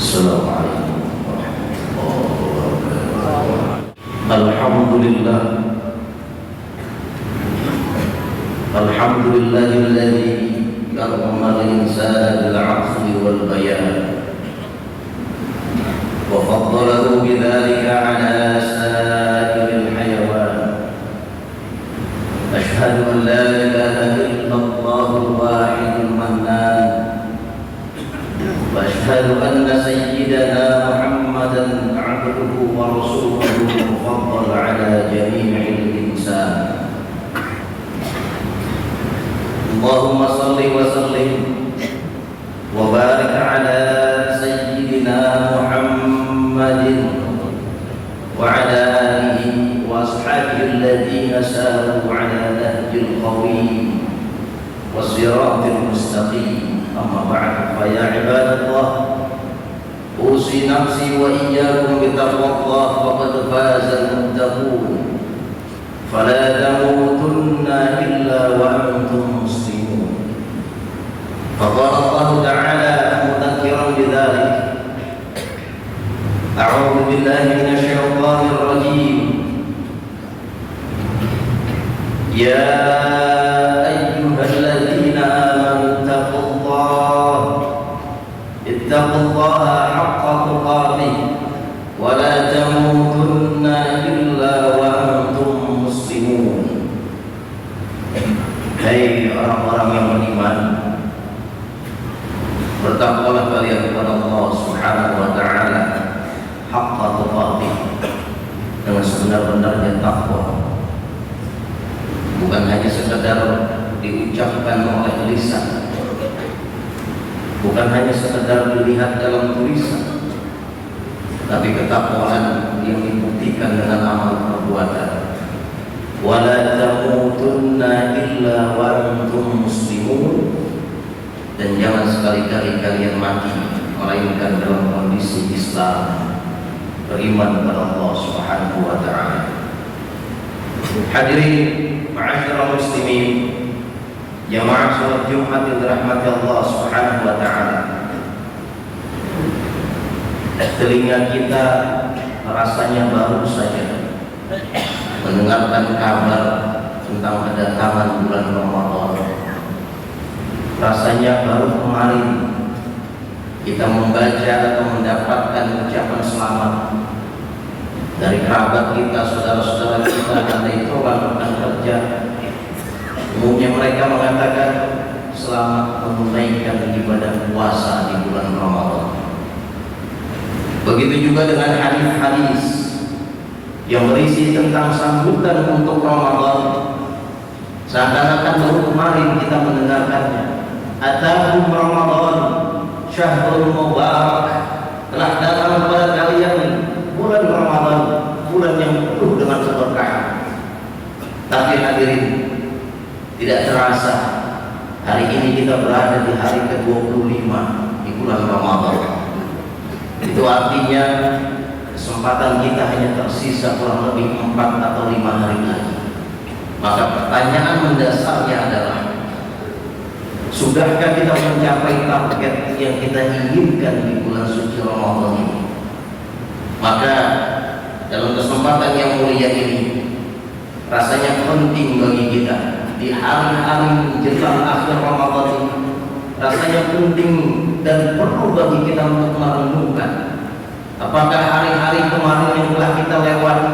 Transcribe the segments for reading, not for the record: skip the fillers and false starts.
Assalamualaikum warahmatullahi wabarakatuh. Alhamdulillah. Alhamdulillahilladzi karrama al-insana bil 'aqli wal bayan wa faddalahu bidzalika 'ala sa'iril hayawan. Ashhadu an la ilaha illallah al-wahidul mannan wa ashhadu anna sayyidana Muhammadan 'abduhu wa rasuluhu mufaddal 'ala jami'il insan. Allahumma salli wa sallim wa barik 'ala sayyidina Muhammadin wa 'ala alihi wa ashabihi alladhina saru 'ala nahjil qawim was-siratil mustaqim. Amma ba'd, fa ya ibadallah, usi nafsi wa iyyakum bi taqwallah faqad fazal muttaqun. Fala tamutunna illa wa antum muslimun. Faqala Allah ta'ala mudzakiran bidzalik, a'udzu billahi minasy syaithanir rajim. Ya ayyuhalladzina amanu ittaqullaha haqqa tuqatih wa la tamutunna illa wa antum muslimun. Hai orang-orang yang beriman, bertakwalah kalian kepada Allah Subhanahu wa taala haqqa tuqatih, dengan sebenar-benarnya takwa. Bukan hanya sekadar diucapkan oleh lisan, bukan hanya sekadar dilihat dalam tulisan, tapi ketakwaan yang dibuktikan dengan amal perbuatan. Wala tamutunna illa wa antum muslimun, dan jangan sekali-kali kalian mati melainkan dalam kondisi Islam, beriman kepada Allah Subhanahu wa taala. Hadirin ma'asyiral muslimin, jamaah salat Jumat yang dirahmati Allah Subhanahu wa taala. Telinga kita rasanya baru saja mendengarkan kabar tentang kedatangan bulan Ramadan. Rasanya baru kemarin kita membaca atau mendapatkan ucapan selamat dari kerabat kita, saudara-saudara kita yang itu melakukan kerja. Umumnya mereka mengatakan selamat menunaikan ibadah puasa di bulan Ramadan. Begitu juga dengan hadis-hadis yang berisi tentang sambutan untuk Ramadan. Seakan-akan baru kemarin kita mendengarkannya. Atakum Ramadan syahrul mubarak, telah datang kepada kalian bulan Ramadan, bulan yang penuh dengan keberkahan. Tapi hadirin, tidak terasa hari ini kita berada di hari ke-25 di bulan Ramadan. Itu artinya kesempatan kita hanya tersisa kurang lebih 4 atau 5 hari lagi. Maka pertanyaan mendasarnya adalah, sudahkah kita mencapai target yang kita inginkan di bulan suci Ramadan ini? Maka dalam kesempatan yang mulia ini, rasanya penting bagi kita di hari-hari menjelang akhir Ramadan ini, rasanya penting dan perlu bagi kita untuk merenungkan apakah hari-hari kemarin yang telah kita lewati,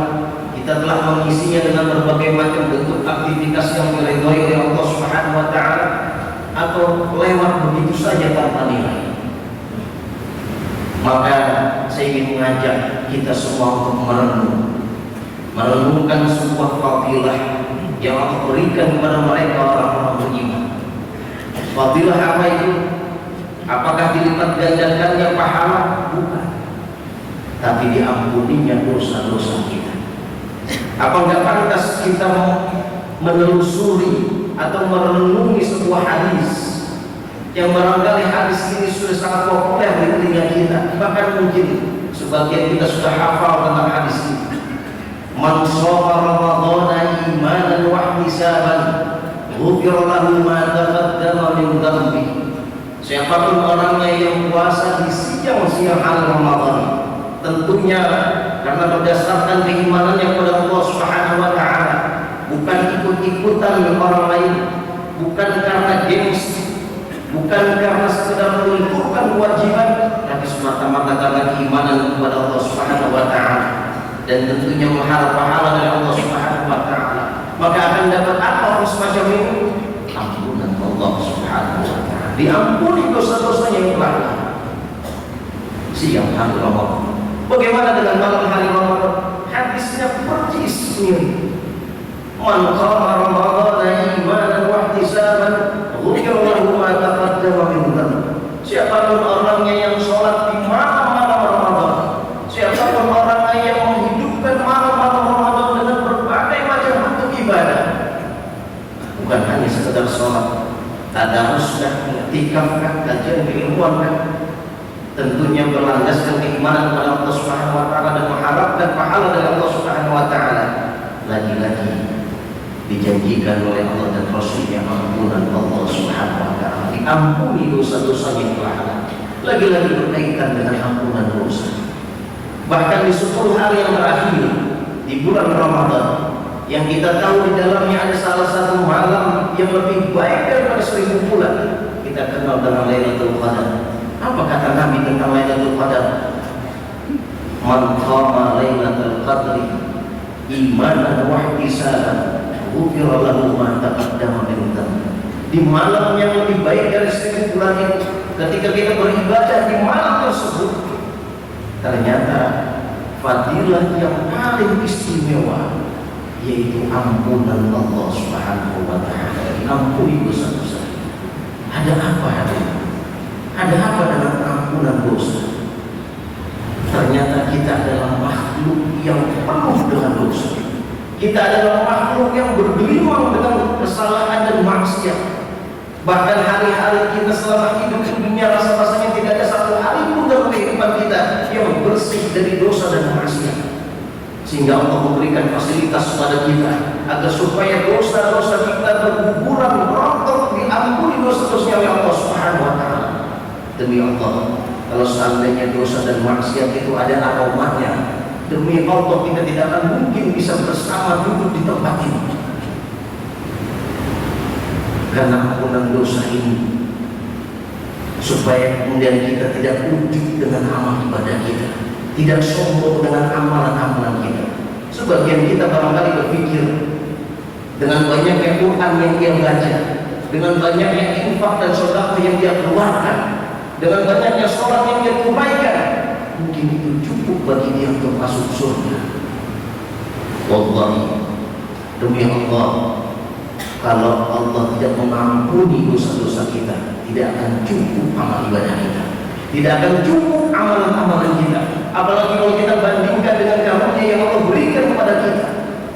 kita telah mengisinya dengan berbagai macam bentuk aktivitas yang diridhoi oleh Allah Subhanahu wa taala, atau lewat begitu saja tanpa nilai. Maka saya ingin mengajak kita semua untuk merenungkan sebuah fadilah yang Allah berikan kepada mereka orang-orang beriman. Fadilah apa itu? Apakah dilipat gandakannya pahala? Bukan. Tapi diampuninya dosa-dosa kita. Apa enggak pantas kita menelusuri atau merenungi sebuah hadis yang barangkali hadis ini sudah sangat populer di telinga kita, bahkan mungkin sebagian kita sudah hafal tentang hadis ini. Man shoma ramadhana imanan wa ihtisaban ghufira lahu ma taqaddama min dhanbi. Siapapun orangnya yang puasa di siang-siang hari Ramadan, tentunya karena berdasarkan keimanannya kepada Allah Subhanahu wa taala, bukan ikut-ikutan orang lain, bukan karena gengsi, bukan karena sekedar menunaikan kewajiban, tapi semata-mata karena keimanan kepada Allah Subhanahu wa taala dan tentunya mengharap pahala dari Allah Subhanahu wa taala. Maka akan dapat apa orang semacam ini? Ampunan Allah Subhanahu wa taala. Diampuni dosa-dosanya yang telah siang hari Ramadan. Bagaimana dengan malam hari Ramadan? Hadisnya persis mirip. Man qama Ramadhana imanan wa ihtisaban ghufira lahu ma taqaddama min dhanbi. Siapapun orangnya yang sholat di malam-malam Ramadan, siapapun orangnya yang menghidupkan malam-malam Ramadan dengan berbagai macam bentuk ibadah, bukan hanya sekedar sholat, tadaruskan, i'tikafkan, kajian keilmuan, tentunya berlandaskan keimanan kepada Allah Subhanahu wa taala dan mengharapkan pahala dari Allah Subhanahu wa taala. Lagi-lagi dijanjikan oleh Allah dan Rasulnya ampunan Allah Subhanahu wa taala, diampuni dosa-dosa yang telah ada. Lagi-lagi berkaitan dengan ampunan dosa. Bahkan di 10 hari yang terakhir di bulan Ramadan, yang kita tahu di dalamnya ada salah satu malam yang lebih baik daripada 1000 bulan, kita kenal dengan Lailatul Qadar. Apa kata Nabi tentang Lailatul Qadar? Man qama Lailatul Qadri imanan wa ihtisaban ghufira lahu ma taqaddama min dhanbi. Di malam yang lebih baik dari 1000 bulan itu, ketika kita beribadah di malam tersebut, ternyata fadilah yang paling istimewa yaitu ampunan Allah Subhanahu wa taala. Ampuni dosa-dosa. Ada apa hadirin? Ada apa dengan ampunan dosa? Ternyata kita adalah makhluk yang penuh dengan dosa. Kita adalah makhluk yang bergelimang dengan kesalahan dan maksiat. Bahkan hari-hari kita selama hidup di dunia, rasa-rasanya tidak ada satu hari pun dalam kehidupan kita yang bersih dari dosa dan maksiat. Sehingga Allah memberikan fasilitas kepada kita agar supaya dosa-dosa kita berguguran, merontok, diampuni dosa-dosanya oleh Allah Subhanahu wa taala. Demi Allah, kalau seandainya dosa dan maksiat itu ada aromanya, demi Allah kita tidak akan mungkin bisa bersama duduk di tempat ini. Karena ampunan dosa ini, supaya kemudian kita tidak ujub dengan amal ibadah kita, tidak sombong dengan amalan-amalan kita. Sebagian kita barangkali berpikir, dengan banyaknya Quran yang dia baca, dengan banyaknya infak dan sedekah yang dia keluarkan, dengan banyaknya sholat yang dia tunaikan, mungkin itu cukup bagi dia untuk masuk surga. Wallahi, demi Allah, kalau Allah tidak mengampuni dosa-dosa kita, tidak akan cukup amal ibadah kita, tidak akan cukup amalan-amalan kita. Apalagi kalau kita bandingkan dengan karunia yang Allah berikan kepada kita,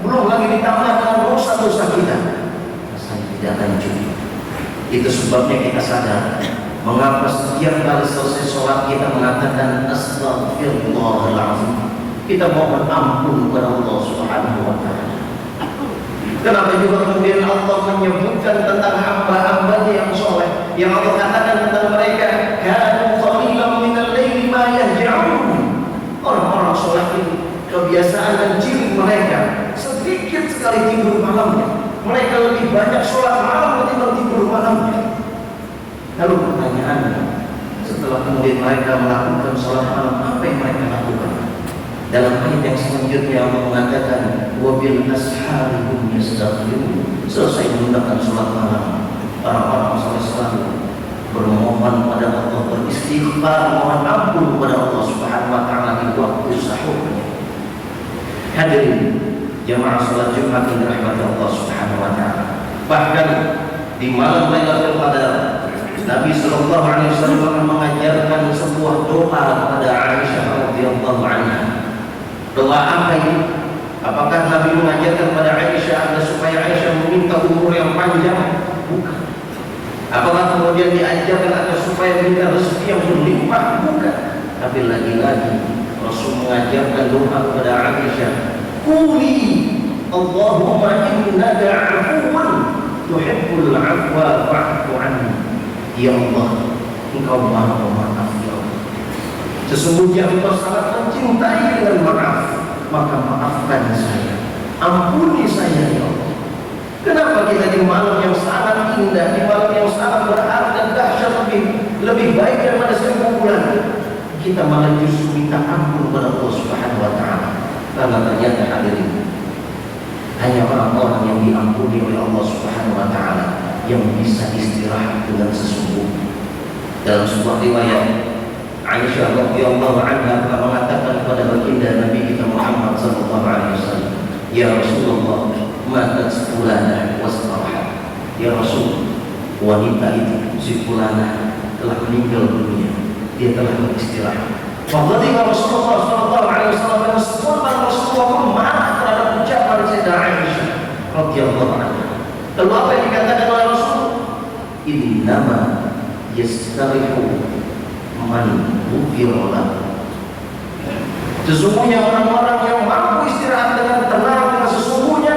belum lagi ditambah dengan dosa-dosa kita, rasanya tidak akan cukup. Itu sebabnya kita sadar mengapa setiap kali selesai sholat kita mengatakan Astaghfirullahaladzim, kita mohon ampun kepada Allah Subhanahu wa taala. Kenapa juga kemudian Allah menyebutkan tentang hamba-hambanya yang soleh, yang Allah katakan tentang mereka, kanu qalilan minal laili ma yahja'un. Orang-orang soleh itu kebiasaan dan ciri mereka sedikit sekali tidur malamnya. Mereka lebih banyak sholat malam ketimbang tidur malamnya. Lalu pertanyaannya, setelah kemudian mereka melakukan sholat malam, apa yang mereka lakukan? Dalam ayat yang selanjutnya Allah mengatakan, wabil ashari hum yastaghfirun. Selesai menggunakan sholat malam, orang-orang soleh selalu bermohon pada Allah, beristighfar, mohon ampun kepada Allah Subhanahu wa taala di waktu sahurnya. Hadirin jamaah salat Jumat yang dirahmati Allah Subhanahu wa taala. Bahkan di malam Lailatul Qadar, Nabi sallallahu alaihi wasallam mengajarkan sebuah doa kepada Aisyah radhiyallahu anha. Doa apa ini? Apakah Nabi mengajarkan kepada Aisyah agar supaya Aisyah meminta umur yang panjang? Bukan. Apakah kemudian diajarkan agar supaya minta rezeki yang berlimpah? Bukan. Tapi lagi-lagi Rasul mengajarkan doa kepada Aisyah, Quli Allahumma innaka 'afuwun tuhibbul 'afwa fa'fu 'anni. Ya Allah, Engkau Maha Pemaaf ya Allah. Sesungguhnya Engkau sangat mencintai dengan maaf, maka maafkan saya, ampuni saya ya Allah. Kenapa kita di malam yang sangat indah, di malam yang sangat berharga dan dahsyat, lebih baik daripada 1000 bulan, kita malah justru minta ampun kepada Allah Subhanahu wa Ta'ala? Karena ternyata hadirin, hanya orang-orang yang diampuni oleh Allah Subhanahu wa Ta'ala yang bisa istirahat dengan sesungguhnya. Dalam sebuah riwayat, Aisyah radhiyallahu anha pernah mengatakan kepada baginda Nabi kita Muhammad sallallahu alaihi wasallam, "Ya Rasulullah, matat fulana wastarahat." Ya Rasul, wanita itu si fulana telah meninggal dunia, dia telah beristirahat. Faqala Rasulullah sallallahu alaihi wasallam, dan setelah Rasulullah pun marah terhadap ucapan Sayyidah Aisyah radhiyallahu anha. Lalu apa yang dikatakan oleh Rasul? Innama yastarihu man ghufira lahu. Sesungguhnya orang-orang yang mampu istirahat dengan tenang dengan sesungguhnya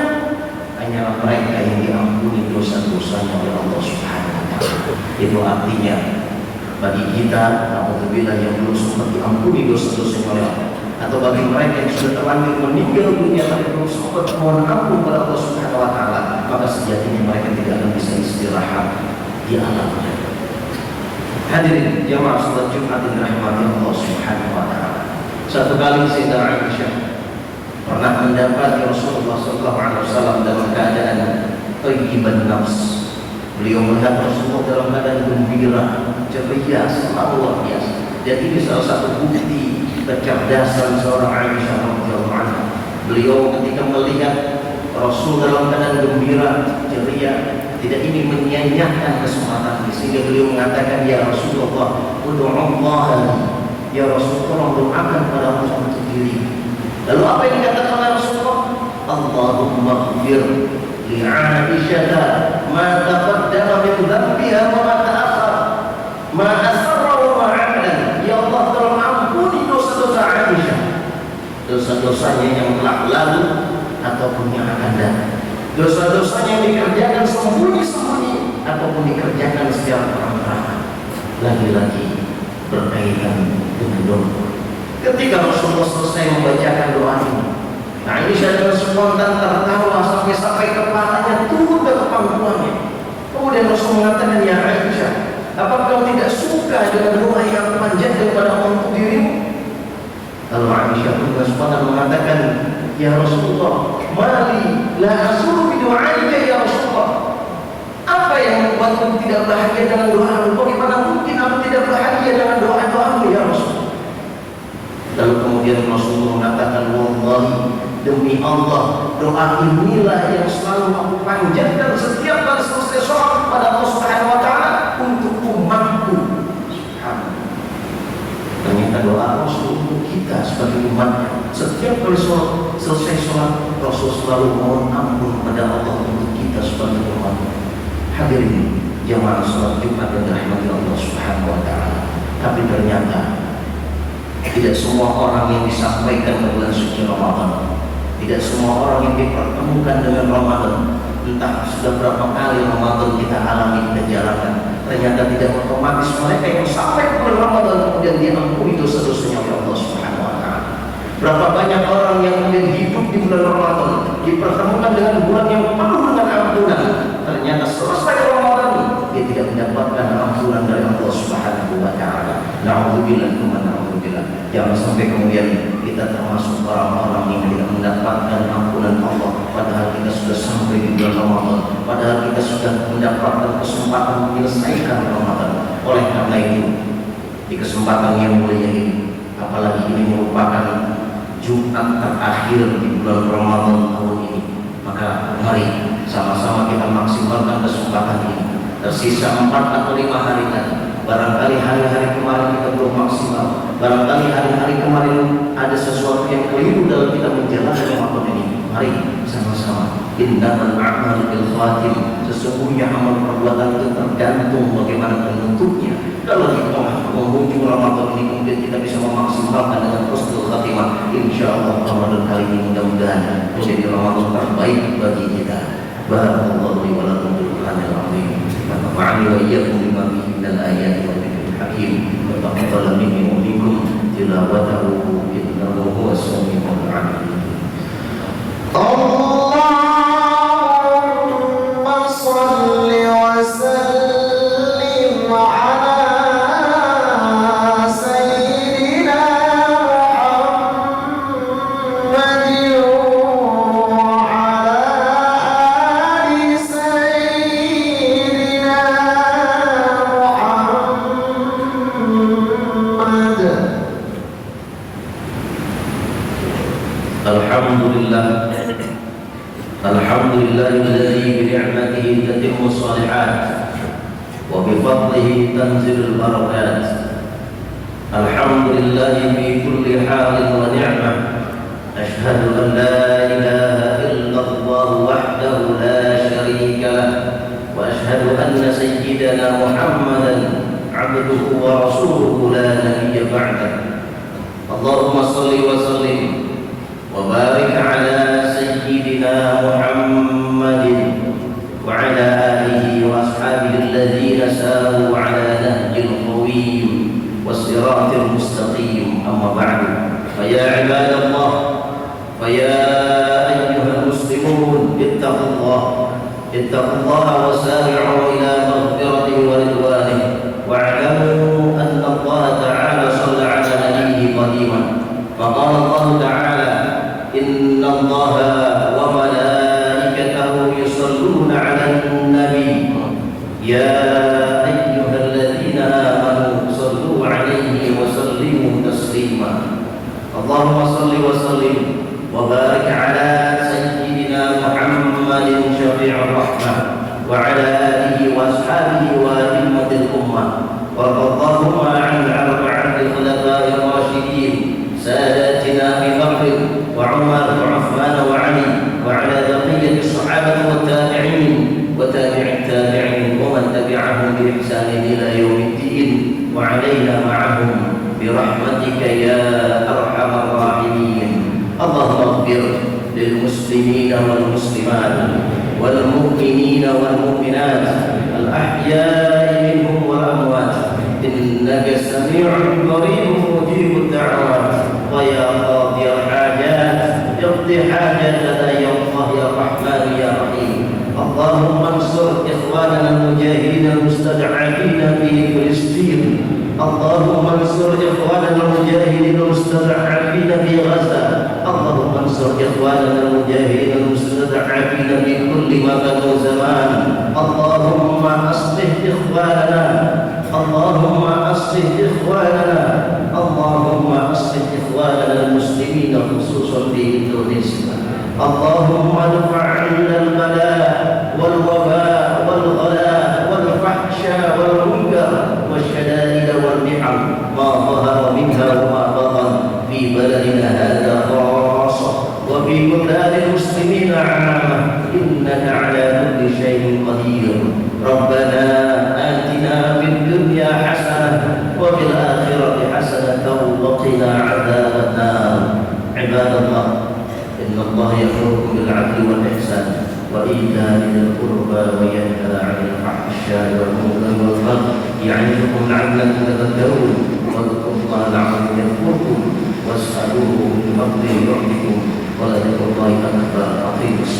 hanyalah mereka yang diampuni dosa-dosanya oleh Allah Subhanahu wa Ta'ala. Itu artinya bagi kita, alhamdulillah, yang belum sempat diampuni dosa-dosanya oleh Allah, atau bagi mereka yang sudah terlanjur meninggal dunia tapi belum sempat mohon ampun kepada Allah Subhanahu wa Ta'ala, maka sejatinya mereka tidak akan bisa istirahat di alam mereka. Hadirin jamaah salat Jumat yang dirahmati Allah Subhanahu wa Ta'ala, satu kali Sayyidah Aisyah pernah mendapati Rasulullah SAW dalam keadaan thayyiban nafs. Beliau melihat Rasulullah dalam keadaan gembira, ceria, sangat luar biasa. Dan ini salah satu bukti kecerdasan seorang Aisyah radhiyallahu anha. Beliau ketika melihat Rasul dalam keadaan gembira, ceria, tidak ingin menyia-nyiakan kesempatan ini, sehingga beliau mengatakan, "Ya Rasulullah, ud'ullaha li." Ya Rasulullah, doakan pada Allah untuk diri. Lalu apa yang dikatakan oleh Rasulullah? Allahumma ighfir li Aisyah ma taqaddama min dhanbiha wa ma ta'akhkhar, ma asarra wa ma a'lan. Ya Allah, tolong ampuni dosa-dosa Aisyah, dosa-dosanya yang telah lalu ataupun yang akan datang, dosa-dosanya yang dikerjakan sembunyi-sembunyi ataupun dikerjakan secara terang-terangan, lagi-lagi berkaitan dengan dosa. Ketika Rasulullah selesai membacakan doa ini, Aisyah dengan spontan tertawa sampai kepalanya turun ke pangkuannya. Kemudian Rasul mengatakan, "Ya Aisyah, apakah kau tidak suka dengan doa yang panjang kepada Allah untuk dirimu?" Lalu Aisyah pun dengan spontan mengatakan, "Ya Rasulullah, mali la asuru bi du'aika ya Rasulullah." Apa yang membuatku tidak bahagia dengan doamu? Bagaimana mungkin aku tidak bahagia dengan doa-doamu ya Rasul? Lalu kemudian Rasulullah mengatakan, "Wallahi, demi Allah, doa inilah yang selalu aku panjatkan setiap kali selesai sholat kepada Allah Subhanahu wa Ta'ala untuk umatku." Subhanallah. Ternyata doa Rasul untuk kita sebagai umatnya, setiap kali selesai sholat, Rasul selalu mohon ampun kepada Allah untuk kita sebagai umatnya. Hadirin jamaah salat Jumat yang dirahmati Allah Subhanahu wa Ta'ala. Tapi ternyata tidak semua orang yang disampaikan ke bulan suci Ramadan, tidak semua orang yang dipertemukan dengan Ramadan, entah sudah berapa kali Ramadan kita alami, kita jalankan, ternyata tidak otomatis mereka yang sampai ke bulan Ramadan kemudian diampuni dosa-dosanya oleh Allah Subhanahu wa Ta'ala. Berapa banyak orang yang kemudian hidup di bulan Ramadan, dipertemukan dengan bulan yang penuh dengan ampunan, ternyata selesai Ramadan dia tidak mendapatkan ampunan dari Allah Subhanahu wa Ta'ala. Na'udzubillah, na'udzubillah. Jangan sampai kemudian kita termasuk orang-orang yang tidak mendapatkan ampunan Allah, padahal kita sudah sampai di bulan Ramadan, padahal kita sudah mendapatkan kesempatan menyelesaikan Ramadan. Oleh karena itu, di kesempatan yang mulia ini, apalagi ini merupakan Jumat terakhir di bulan Ramadan tahun ini, maka mari sama-sama kita maksimalkan kesempatan ini. Tersisa 4 atau 5 hari lagi. Barangkali hari-hari kemarin kita belum maksimal, barangkali hari-hari kemarin ada sesuatu yang keliru dalam kita menjalankan Ramadan ini. Mari sama-sama, innamal a'malu bil khatim, sesungguhnya amal perbuatan itu tergantung bagaimana bentuknya. Kalau di tengah penghujung Ramadan ini kemudian kita bisa memaksimalkan dengan husnul khatimah, insyaallah Ramadan kali ini mudah-mudahan menjadi Ramadan terbaik bagi kita. Barakallahu li wa lakum bil Qur'anil azim. Wa nafa'ani wa iyyakum bima fihi minal ayati wal hikmah. الحكيم وتقبل مني ومنكم تلاوته إنه هو السميع العليم. اللهم صل وسلم على سيدنا محمد وعلى آل سيدنا محمد. الحمد لله الذي بنعمته تتم الصالحات وبفضله تنزل البركات. الحمد لله في كل حال ونعمة. أشهد أن لا إله إلا الله وحده لا شريك له، وأشهد أن سيدنا محمدا عبده ورسوله لا نبي بعده. اللهم صل وسلم وبارك على سيدنا محمد وعلى آله وأصحابه الذين ساروا على نهج القويم والصراط المستقيم. أما بعد، فيا عباد الله، فيا أيها المسلمون، اتقوا الله وسارعوا إلى مغفرته ورضوانه، واعلموا أن الله تعالى صلى على نبيه قديما، فقال الله تعالى: إن الله وملائكته يصلون على النبي يا أيها الذين آمنوا صلوا عليه وسلموا تسليما. اللهم صل وسلم وبارك على سيدنا محمد شفيع الرحمة وعلى آله وأصحابه وأئمة الأمة، وارض اللهم عن أربعة الخلفاء الراشدين ساداتنا أبي بكر وعمر وعثمان وعلي، وعلى بقية الصحابة والتابعين وتابع التابعين ومن تبعهم بإحسان إلى يوم الدين، وعلينا معهم برحمتك يا أرحم الراحمين. اللهم اغفر للمسلمين والمسلمات والمؤمنين والمؤمنات الأحياء منهم والأموات، إنك سميع قريب مجيب الدعوات. ويا قاضي الحاجات اقض حاجتنا يا الله يا رحمن يا رحيم. اللهم انصر إخواننا المجاهدين المستضعفين في فلسطين. اللهم انصر إخواننا المجاهدين المستضعفين في غزة. اللهم انصر إخواننا المجاهدين المستضعفين في كل مكان وزمان. اللهم أصلح إخواننا، اللهم أصلح إخواننا، اللهم أصلح إخواننا المسلمين خصوصا في إندونيسيا. اللهم ادفع عنا البلاء والوباء والغلاء والفحشاء والمنكر والشدائد والمحن ما ظهر منها وما بطن في بلدنا هذا خاصة وفي بلاد المسلمين عامة، إنك على كل شيء قدير. ربنا آتنا في الدنيا حسنة وفي الآخرة حسنة وقنا عذاب النار. عباد الله، إن الله يأمركم بالعدل والإحسان وإيتاء ذي القربى وينهى عن الفحشاء والمنكر والبغي يعظكم لعلكم تذكرون. واذكروا الله العظيم يذكركم واسألوه من فضله يعطكم ولذكر الله أكبر. أقيموا الصلاة.